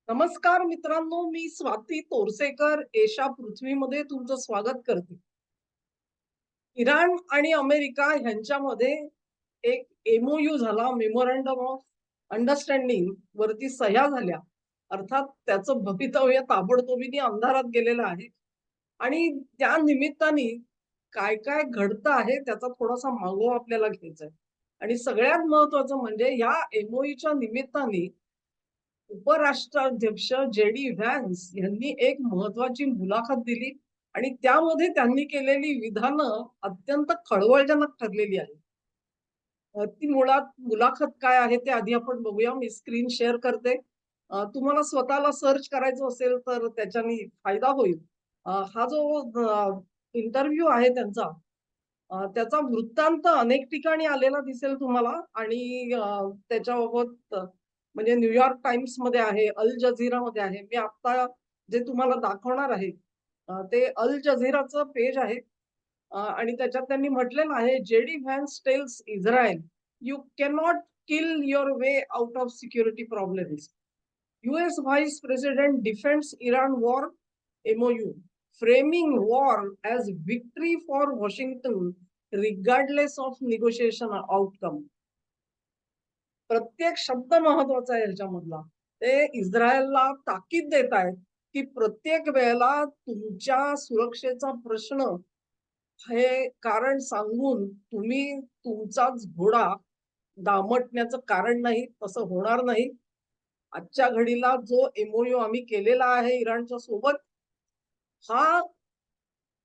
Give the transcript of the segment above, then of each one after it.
नमस्कार मित्रांनो, मी स्वाती तोरसेकर एशा पृथ्वीमध्ये तुमचं स्वागत करते. इराण आणि अमेरिका ह्यांच्यामध्ये एक एमओयू झाला, मेमोरंडम ऑफ अंडरस्टँडिंग वरती सह्या झाल्या. अर्थात त्याचं भवितव्य ताबडतोबीने अंधारात गेलेलं आहे आणि त्या निमित्ताने काय-काय घडतं आहे त्याचा थोडासा मागोवा आपल्याला घ्यायचा आहे. आणि सगळ्यात महत्त्वाचं म्हणजे या एमओयूच्या निमित्ताने उपराष्ट्राध्यक्ष जे.डी. व्हॅन्स यांनी एक महत्वाची मुलाखत दिली आणि त्यामध्ये त्यांनी केलेली विधानं अत्यंत खळबळजनक ठरलेली आहे. ती मुळात मुलाखत काय आहे ते आधी आपण बघूया. मी स्क्रीन शेअर करते. तुम्हाला स्वतःला सर्च करायचं असेल तर त्याच्याने फायदा होईल. हा जो इंटरव्ह्यू आहे त्यांचा, त्याचा वृत्तांत अनेक ठिकाणी आलेला दिसेल तुम्हाला आणि त्याच्याबाबत म्हणजे न्यूयॉर्क टाइम्समध्ये आहे, अल जझीरामध्ये आहे. मी आत्ता जे तुम्हाला दाखवणार आहे, ते अल जझीराचं पेज आहे. आणि त्याच्यात त्यांनी म्हटलेलं आहे, "J D. Vance tells Israel, you cannot kill your way out of security problems." US vice president defends Iran war MOU, framing war as victory for Washington regardless of negotiation outcome. प्रत्येक शब्द महत्वाचा आहे ह्याच्यामधला. ते इस्रायलला ताकीद देत आहेत, की प्रत्येक वेळेला तुमच्या सुरक्षेचा प्रश्न हे कारण सांगून तुम्ही तुमचाच घोडा दामटण्याचं कारण नाही, तसं होणार नाही. आजच्या घडीला जो एमओयू आम्ही केलेला आहे इराणच्या सोबत, हा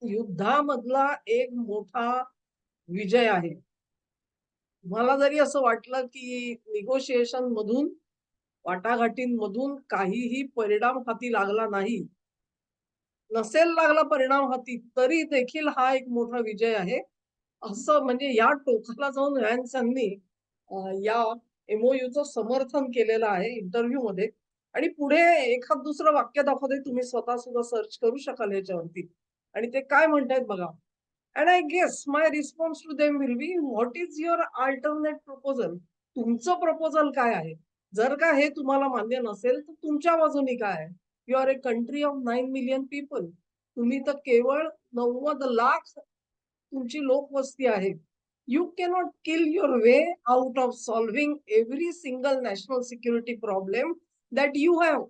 युद्धामधला एक मोठा विजय आहे. मला जरी असं वाटलं, की निगोशिएशन मधून, वाटाघाटींमधून काहीही परिणाम हाती लागला नाही. नसेल लागला परिणाम हाती, तरी देखील हा एक मोठा विजय आहे. असं म्हणजे या टोकाला जाऊन व्हॅन्स यांनी या एमओयूचं समर्थन केलेलं आहे इंटरव्ह्यूमध्ये आणि पुढे एखाद दुसरं वाक्य दाखवते, तुम्ही स्वतः सुद्धा सर्च करू शकाल ह्याच्यावरती. आणि ते काय म्हणतायत बघा. "And I guess my response to them will be, what is your alternate proposal?" तुमचं प्रपोजल काय आहे? जर का हे तुम्हाला मान्य नसेल, तर तुमच्या बाजूनी काय आहे? You are a country of 9 million people. तुम्ही तर केवळ 90 लाख तुमची लोकवस्ती आहे. You cannot kill your way out of solving every single national security problem that you have.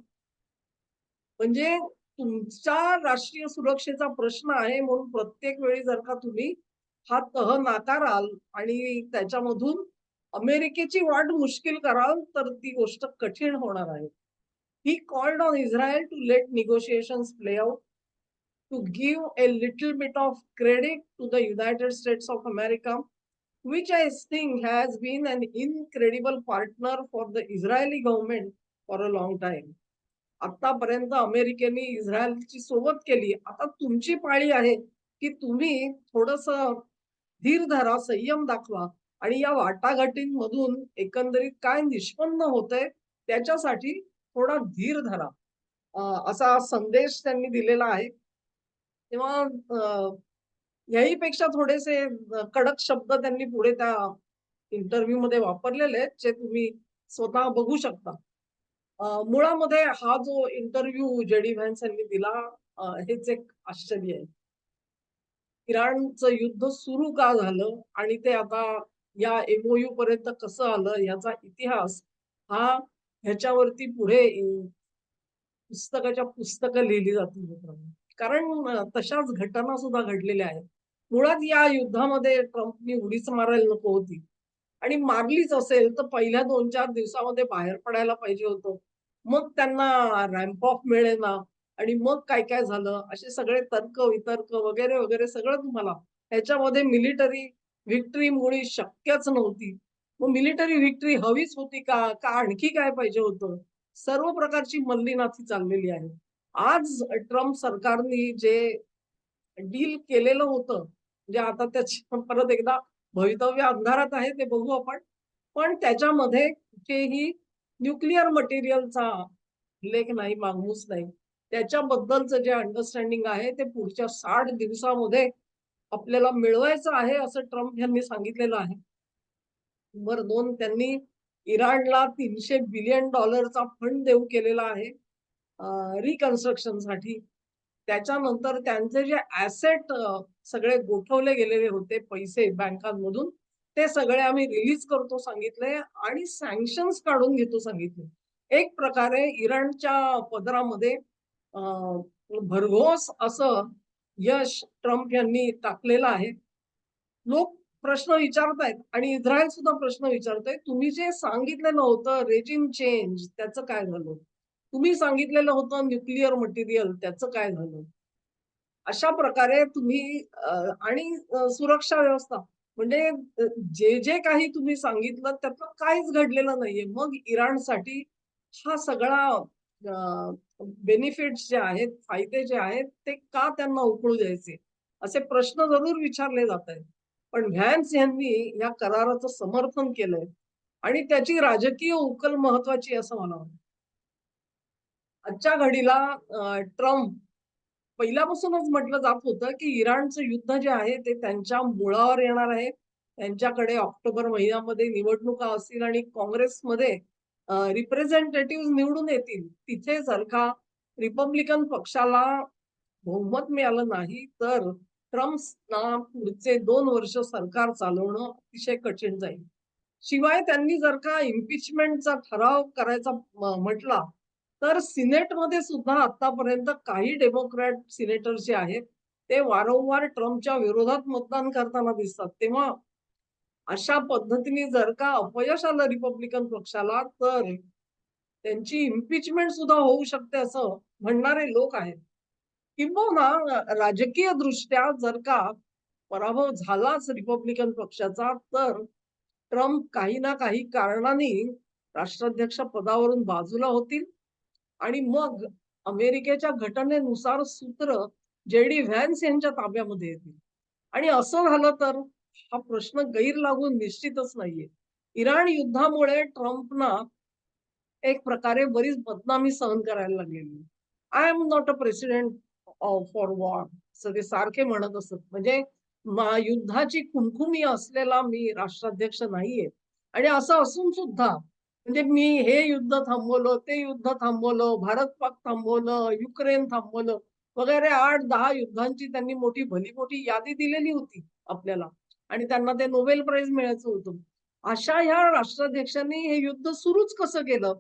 म्हणजे तुमचा राष्ट्रीय सुरक्षेचा प्रश्न आहे म्हणून प्रत्येक वेळी जर का तुम्ही हा तह नाकाराल आणि त्याच्यामधून अमेरिकेची वाट मुश्किल कराल, तर ती गोष्ट कठीण होणार आहे. He called on Israel to let negotiations play out, to give a little bit of credit to the United States of America, which I think has been an incredible partner for the Israeli government for a long time. आतापर्यंत अमेरिकेने इस्रायलची सोबत केली. आता तुमची पाळी आहे, की तुम्ही थोडंसं धीर धरा, संयम दाखवा आणि या वाटाघाटींमधून एकंदरीत काय निष्पन्न होतंय त्याच्यासाठी थोडा धीर धरा. असा संदेश त्यांनी दिलेला आहे. तेव्हा याहीपेक्षा थोडेसे कडक शब्द त्यांनी पुढे त्या इंटरव्ह्यूमध्ये वापरलेले आहेत, जे तुम्ही स्वतः बघू शकता. मुळामध्ये हा जो इंटरव्ह्यू जे.डी. व्हॅन्स यांनी दिला, हेच एक आश्चर्य आहे. इराणचं युद्ध सुरू का झालं आणि ते आता या एमओयू पर्यंत कसं आलं याचा इतिहास हा ह्याच्यावरती पुढे पुस्तकाच्या पुस्तकं लिहिली जातील मित्रांनो. कारण तशाच घटना सुद्धा घडलेल्या आहेत. मुळात या युद्धामध्ये ट्रम्पनी उडीच मारायला नको होती आणि मारलीच असेल तर पहिल्या 2-4 दिवसामध्ये बाहेर पडायला पाहिजे होतं. मग त्यांना रॅम्प ऑफ मिळेना आणि मग काय-काय झालं, असे सगळे तर्क-वितर्क वगैरे, वगैरे सगळं तुम्हाला ह्याच्यामध्ये मिलिटरी व्हिक्टरी मुळी शक्यच नव्हती. मग मिलिटरी व्हिक्टरी हवीच होती का? का आणखी काय पाहिजे होतं? सर्व प्रकारची मल्लीनाथी चाललेली आहे. आज ट्रम्प सरकारनी जे डील केलेलं होतं, म्हणजे आता त्याची परत एकदा भवितव्य अंधारात आहे ते बघू आपण. पण त्याच्यामध्ये कुठेही न्यूक्लिअर मटेरियलचा उल्लेख नाही, मागमूस नाही. त्याच्याबद्दलचं जे अंडरस्टँडिंग आहे ते पुढच्या 60 दिवसामध्ये आपल्याला मिळवायचं आहे असं ट्रम्प यांनी सांगितलेलं आहे. नंबर 2 त्यांनी इराणला $300 बिलियन फंड देऊ केलेला आहे. रिकन्स्ट्रक्शनसाठी. त्याच्यानंतर त्यांचे जे ॲसेट सगळे गोठवले गेलेले होते पैसे बँकांमधून, ते सगळे आम्ही रिलीज करतो सांगितले आणि सँक्शन्स काढून घेतो सांगितले. एक प्रकारे इराणच्या पदरामध्ये अ, भरघोस असं यश ट्रम्प यांनी टाकलेलं आहे. लोक प्रश्न विचारतायत आणि इस्रायल सुद्धा प्रश्न विचारतोय, तुम्ही जे सांगितलेलं होतं रेजिम चेंज त्याचं काय झालं? तुम्ही सांगितलेलं होतं न्यूक्लिअर मटेरियल त्याचं काय झालं? अशा प्रकारे तुम्ही आणि सुरक्षा व्यवस्था म्हणजे जे काही तुम्ही सांगितलं त्यातलं काहीच घडलेलं नाहीये. मग इराणसाठी हा सगळा बेनिफिट्स जे आहेत, फायदे जे आहेत, ते का त्यांना उकळू द्यायचे? असे प्रश्न जरूर विचारले जातायत. पण व्हॅन्स यांनी या कराराचं समर्थन केलंय आणि त्याची राजकीय उकल महत्वाची असं मला वाटतं. आजच्या घडीला ट्रम्प पहिल्यापासूनच म्हटलं जात होतं, की इराणचं युद्ध जे आहे ते त्यांच्या मुळावर येणार आहे. त्यांच्याकडे ऑक्टोबर महिन्यामध्ये निवडणुका असतील आणि काँग्रेसमध्ये रिप्रेझेंटेटिव्हज निवडून येतील. तिथे जर का रिपब्लिकन पक्षाला बहुमत मिळालं नाही, तर ट्रम्प्सना पुढचे 2 वर्ष सरकार चालवणं अतिशय कठीण जाईल. शिवाय त्यांनी जर का इम्पीचमेंटचा ठराव करायचा म्हटला, तर सिनेटमध्ये सुद्धा आतापर्यंत काही डेमोक्रॅट सिनेटर जे आहेत, ते वारंवार ट्रम्पच्या विरोधात मतदान करताना दिसतात. तेव्हा अशा पद्धतीने जर का अपयश आलं रिपब्लिकन पक्षाला, तर त्यांची इम्पीचमेंट सुद्धा होऊ शकते असं म्हणणारे लोक आहेत. किंबहुना राजकीय दृष्ट्या जर का पराभव झालाच रिपब्लिकन पक्षाचा, तर ट्रम्प काही ना काही कारणाने राष्ट्राध्यक्ष पदावरून बाजूला होतील आणि मग अमेरिकेच्या घटनेनुसार सूत्र जे व्हॅन्स यांच्या ताब्यामध्ये येतील. आणि असं झालं तर हा प्रश्न गैर लागून निश्चितच नाहीये. इराण युद्धामुळे ट्रम्पना एक प्रकारे बरीच बदनामी सहन करायला लागलेली. I am not a president for war असं ते सारखे म्हणत असत. म्हणजे युद्धाची खुमखुमी असलेला मी राष्ट्राध्यक्ष नाहीये. आणि असं असून सुद्धा म्हणजे मी हे युद्ध थांबवलं, ते युद्ध थांबवलं, भारत-पाक थांबवलं, युक्रेन थांबवलं वगैरे 8-10 युद्धांची त्यांनी मोठी यादी दिलेली होती आपल्याला आणि त्यांना ते नोबेल प्राइज मिळायचं होतं. अशा ह्या राष्ट्राध्यक्षांनी हे युद्ध सुरूच कसं केलं?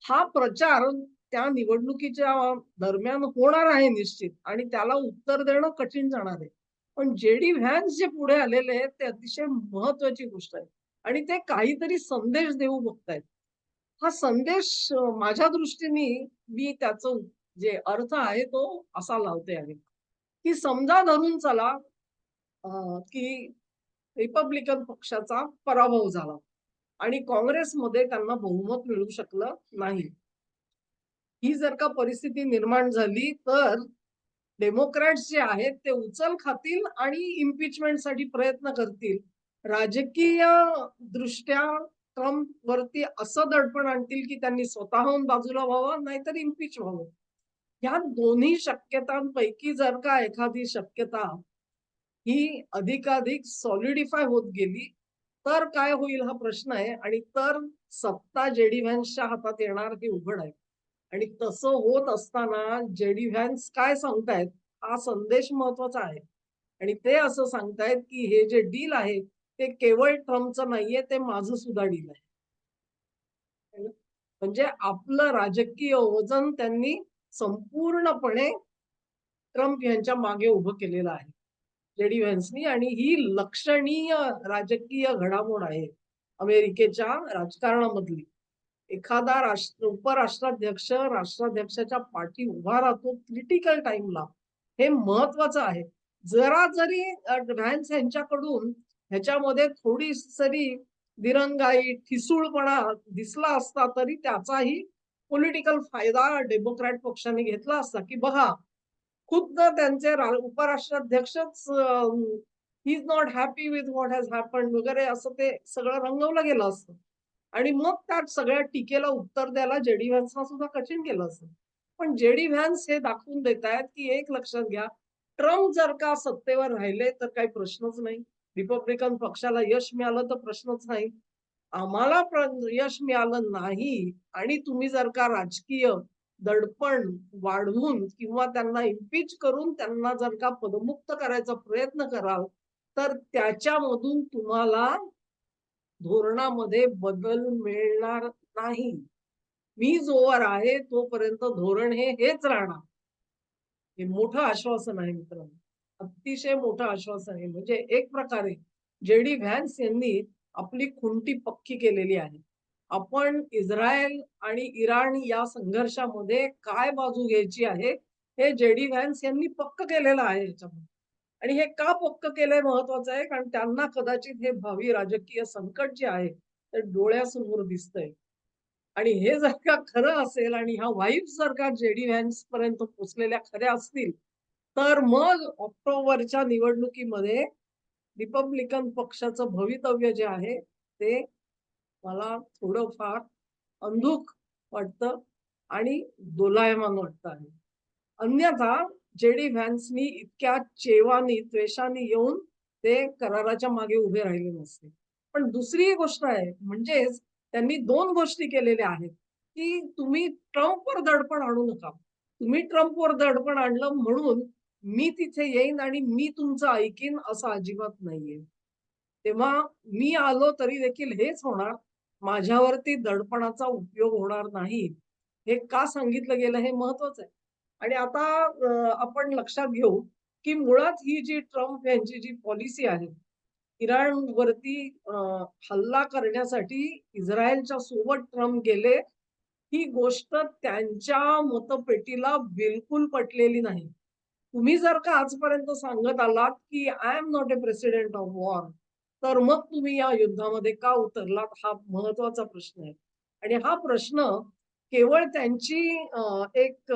हा प्रचार त्या निवडणुकीच्या दरम्यान होणार आहे निश्चित आणि त्याला उत्तर देणं कठीण जाणार आहे. पण व्हॅन्स जे पुढे आलेले आहेत, ते अतिशय महत्वाची गोष्ट आहे आणि ते काहीतरी संदेश देऊ बघतायत. हा संदेश माझ्या दृष्टीने मी त्याचं जे अर्थ आहे तो असा लावते आहे, की समजा धरून चला की रिपब्लिकन पक्षाचा पराभव झाला आणि काँग्रेसमध्ये त्यांना बहुमत मिळू शकलं नाही. ही जर का परिस्थिती निर्माण झाली, तर डेमोक्रॅट्स जे आहेत ते उचल खातील आणि इम्पीचमेंटसाठी प्रयत्न करतील. राजकीय दृष्ट्या ट्रम्प वरती असं दडपण आणतील, की त्यांनी स्वतःहून बाजूला व्हावं, नाहीतर इम्पीच व्हावं. या दोन्ही शक्यतांपैकी जर का एखादी शक्यता ही अधिकाधिक सॉलिडिफाय होत गेली, तर काय होईल हा प्रश्न आहे आणि तर सत्ता व्हॅन्सच्या हातात येणार हे उघड आहे. आणि तसं होत असताना व्हॅन्स काय सांगतायत, हा संदेश महत्वाचा आहे. आणि ते असं सांगतायत, की हे जे डील आहे, ते केवळ ट्रम्पचं नाहीये, ते माझं सुद्धा डील आहे. म्हणजे आपलं राजकीय वजन त्यांनी संपूर्णपणे ट्रम्प यांच्या मागे उभं केलेलं आहे. व्हॅन्सनी आणि ही लक्षणीय राजकीय घडामोड आहे अमेरिकेच्या राजकारणामधली. एखादा उपराष्ट्राध्यक्ष राष्ट्राध्यक्षाच्या पाठी उभा राहतो क्रिटिकल टाईमला. हे महत्वाचं आहे. जरा जरी व्हॅन्स यांच्याकडून ह्याच्यामध्ये थोडीसरी दिरंगाई, ठिसूळपणा दिसला असता तरी त्याचाही पॉलिटिकल फायदा डेमोक्रॅट पक्षाने घेतला असता, की बघा खुद्द त्यांचे उपराष्ट्राध्यक्षच he is not happy with what has happened वगैरे असं ते सगळं रंगवलं गेलं असतं. आणि मग त्या सगळ्या टीकेला उत्तर द्यायला व्हॅन्सना सुद्धा कठीण केलं असतं. पण व्हॅन्स हे दाखवून देतायत, की एक लक्षात घ्या, ट्रम्प जर का सत्तेवर राहिले तर काही प्रश्नच नाही. रिपब्लिकन पक्षाला यश मिळालं तर प्रश्नच नाही. आम्हाला यश मिळालं नाही आणि तुम्ही जर का राजकीय दडपण वाढवून किंवा त्यांना इम्पीच करून त्यांना जर का पदमुक्त करायचा प्रयत्न कराल, तर त्याच्यामधून तुम्हाला धोरणामध्ये बदल मिळणार नाही. मी जोवर आहे तोपर्यंत धोरण हेच राहणार. हे मोठं आश्वासन आहे मित्रांनो. अतिशय मोठं आश्वासन आहे. म्हणजे एक प्रकारे जे.डी. व्हॅन्स यांनी आपली खुंटी पक्की केलेली आहे. आपण इस्रायल आणि इराण या संघर्षामध्ये काय बाजू घ्यायची आहे, हे जे.डी. व्हॅन्स यांनी पक्क केलेलं आहे याच्यामध्ये. आणि हे का पक्क केलंय महत्वाचं आहे, कारण त्यांना कदाचित हे भावी राजकीय संकट जे आहे, ते डोळ्यासमोर दिसतंय. आणि हे जर का खरं असेल आणि ह्या वाइब्स जर का जे.डी. व्हॅन्स पर्यंत पोहोचलेल्या खऱ्या असतील, तर मग ऑक्टोबरच्या निवडणुकीमध्ये रिपब्लिकन पक्षाचं भवितव्य जे आहे, ते मला थोडंफार अंधुक वाटतं आणि दोलायमान वाटतं आहे. अन्यथा जे.डी. व्हॅन्सनी इतक्या चेवानी, त्वेषाने येऊन ते कराराच्या मागे उभे राहिले नसते. पण दुसरी एक गोष्ट आहे, म्हणजेच त्यांनी 2 गोष्टी केलेल्या आहेत, की तुम्ही ट्रम्पवर दडपण आणू नका. तुम्ही ट्रम्पवर दडपण आणलं म्हणून मी तिथे येईन आणि मी तुमचं ऐकीन असं अजिबात नाहीये. तेव्हा मी आलो तरी देखील हेच होणार. माझ्यावरती दडपणाचा उपयोग होणार नाही. हे का सांगितलं गेलं हे महत्वाचं आहे. आणि आता आपण लक्षात घेऊ, की मुळात ही जी ट्रम्प यांची जी पॉलिसी आहे, इराणवरती हल्ला करण्यासाठी इस्रायलच्या सोबत ट्रम्प गेले, ही गोष्ट त्यांच्या मतपेटीला बिलकुल पटलेली नाही. तुम्ही जर का आजपर्यंत सांगत आलात, की I am not a president of war, तर मग तुम्ही या युद्धामध्ये का उतरलात? हा महत्वाचा प्रश्न आहे. आणि हा प्रश्न केवळ त्यांची एक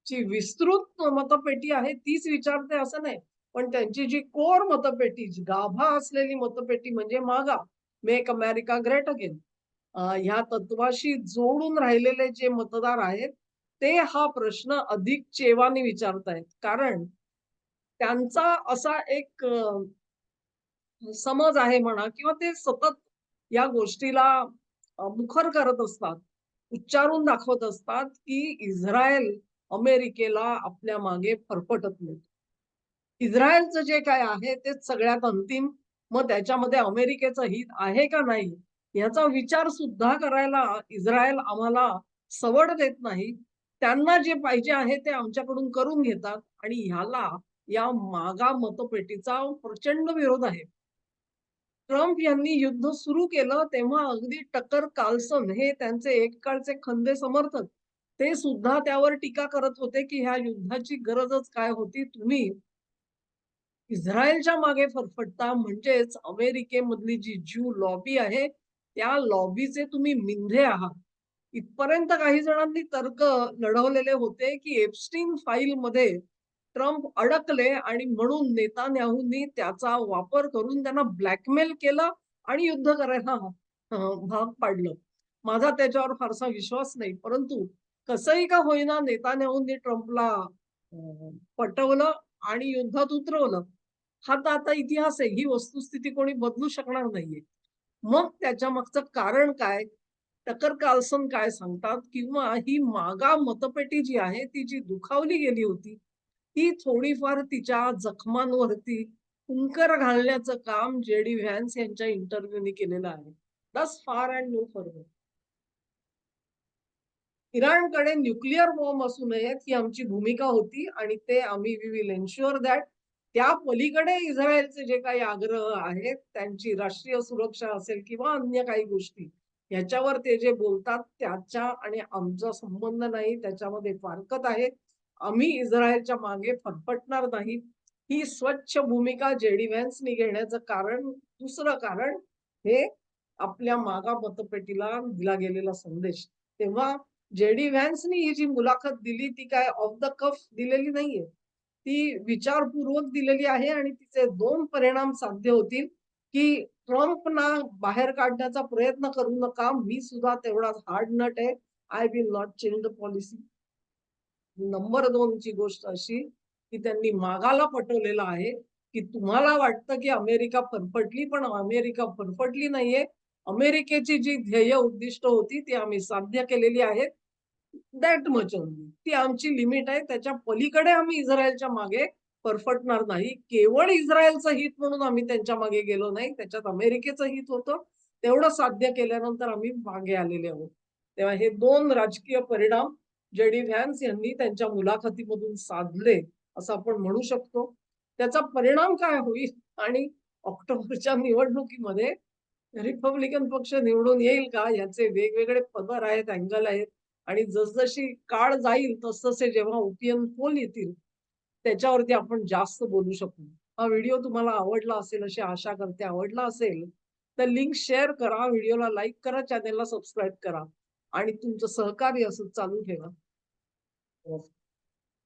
जी विस्तृत मतपेटी आहे तीच विचारते असं नाही. पण त्यांची जी कोर मतपेटी, जी गाभा असलेली मतपेटी म्हणजे मागा, मेक अमेरिका ग्रेट अगेन. ह्या तत्वाशी जोडून राहिलेले जे मतदार आहेत, ते हा प्रश्न अधिक चेवाने विचारतायत. कारण त्यांचा असा एक समज आहे म्हणा किंवा ते सतत या गोष्टीला मुखर करत असतात. उच्चारून दाखवत असतात, की इस्रायल अमेरिकेला आपल्या मागे फरफटत नाही. इस्रायलचं जे काही आहे तेच सगळ्यात अंतिम. मग त्याच्यामध्ये अमेरिकेचं हित आहे का नाही, याचा विचार सुद्धा करायला इस्रायल आम्हाला सवड देत नाही. त्यांना जे पाहिजे आहे ते आमच्याकडून करून घेतात आणि ह्याला या मागा मतपेटीचा प्रचंड विरोध आहे. ट्रम्प यांनी युद्ध सुरू केलं तेव्हा अगदी टकर कार्लसन हे त्यांचे एक काळचे खंदे समर्थक, ते सुद्धा त्यावर टीका करत होते, की ह्या युद्धाची गरजच काय होती? तुम्ही इस्रायलच्या मागे फरफटता म्हणजेच अमेरिकेमधली जी ज्यू लॉबी आहे, त्या लॉबीचे तुम्ही मिंधे आहात. इथपर्यंत काही जणांनी तर्क लढवलेले होते, की एप्स्टीन फाईलमध्ये ट्रम्प अडकले आणि म्हणून नेतान्याहूंनी त्याचा वापर करून त्यांना ब्लॅकमेल केलं आणि युद्ध करायला भाग पाडलं. माझा त्याच्यावर फारसा विश्वास नाही. परंतु कसंही का होईना नेतान्याहूंनी ट्रम्पला पटवलं आणि युद्धात उतरवलं. हा तर आता इतिहास आहे. ही वस्तुस्थिती कोणी बदलू शकणार नाहीये. मग त्याच्या मागचं कारण काय? टकर कार्लसन काय सांगतात किंवा ही मागा मतपेटी जी आहे, ती जी दुखावली गेली होती, ती थोडीफार तिच्या जखमांवरती फुंकर घालण्याचं काम जे.डी. व्हॅन्स यांच्या इंटरव्ह्यूनी केलेलं आहे. Thus far and no further. इराणकडे न्यूक्लिअर बॉम्ब असू नयेत ही आमची भूमिका होती आणि ते आम्ही वी विल एन्शुअर दॅट त्या पलीकडे इस्रायलचे जे काही आग्रह आहेत, त्यांची राष्ट्रीय सुरक्षा असेल किंवा अन्य काही गोष्टी, ह्याच्यावर ते जे बोलतात त्याच्या आणि आमचा संबंध नाही, त्याच्यामध्ये फारकत आहे. आम्ही इस्रायलच्या मागे फरफटणार नाही. ही स्वच्छ भूमिका जे.डी. व्हॅन्सनी घेण्याचं कारण, दुसरं कारण हे आपल्या मागा मतपेटीला दिला गेलेला संदेश. तेव्हा जे.डी. व्हॅन्सनी ही जी मुलाखत दिली ती काय ऑफ द कफ दिलेली नाहीये. ती विचारपूर्वक दिलेली आहे आणि तिचे 2 परिणाम साध्य होतील, की ट्रम्पना बाहेर काढण्याचा प्रयत्न करू नका. मी सुद्धा तेवढाच हार्ड नट आहे. I will not change the policy. Number 2 ची गोष्ट अशी, की त्यांनी मागाला पटवलेलं आहे, की तुम्हाला वाटतं, की अमेरिका फरफटली, पण अमेरिका फरफटली नाहीये. अमेरिकेची जी ध्येय उद्दिष्ट होती ती आम्ही साध्य केलेली आहेत. That much only. ती आमची लिमिट आहे. त्याच्या पलीकडे आम्ही इस्रायलच्या मागे परफटणार नाही. केवळ इस्रायलचं हित म्हणून आम्ही त्यांच्या मागे गेलो नाही. त्याच्यात अमेरिकेचं हित होतं. तेवढं साध्य केल्यानंतर आम्ही मागे आलेले आहोत. तेव्हा हे 2 राजकीय परिणाम जे.डी. व्हॅन्स यांनी त्यांच्या मुलाखतीमधून साधले, असं आपण म्हणू शकतो. त्याचा परिणाम काय होईल आणि ऑक्टोबरच्या निवडणुकीमध्ये रिपब्लिकन पक्ष निवडून येईल का? याचे वेगवेगळे पदर आहेत, अँगल आहेत. आणि जसजशी काळ जाईल तसतसे जेव्हा ओपिनियन पोल येतील, त्याच्यावरती आपण जास्त बोलू शकू. हा व्हिडिओ तुम्हाला आवडला असेल अशी आशा करते. आवडला असेल तर लिंक शेअर करा, व्हिडिओला लाईक करा, चॅनेलला सबस्क्राईब करा आणि तुमचं सहकार्य असंच चालू ठेवा.